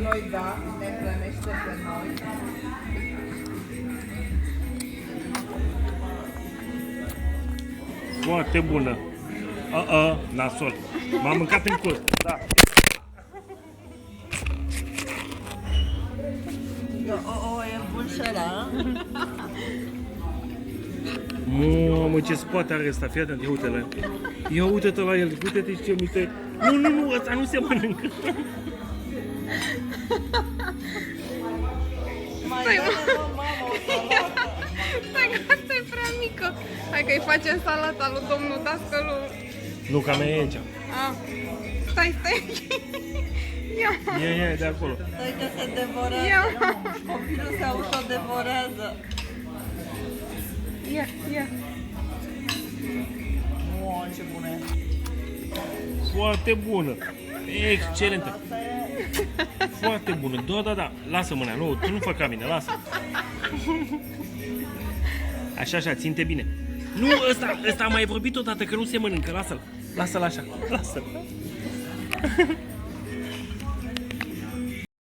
noi, da, ne hrănește pe noi. Foarte bună. Nasol. M-am mâncat în cur. Da. E bun și ăla. Mamă, ce spate are ăsta, fii atent, ia uite la el. Ia uite-te la el, uite-te ce uite. Nu, ăsta nu se mănâncă. Mai dă-ne, mamă, o salată. Stai că asta e prea mică. Hai că-i facem salata lui domnul dascălu. Nu, ca mea e aici. Stai. Ia, de acolo. Stai că se devorează. Ia. Copilul se autodevorează. Ia. Ce bună e. Foarte bună. Excelentă. Foarte bună. Da. Lasă mâna. Nu, tu nu fă ca mine. Lasă. Așa, ținte bine. Nu, ăsta am mai vorbit odată că nu se mănâncă. Lasă-l. Lasă-l așa. Lasă-l.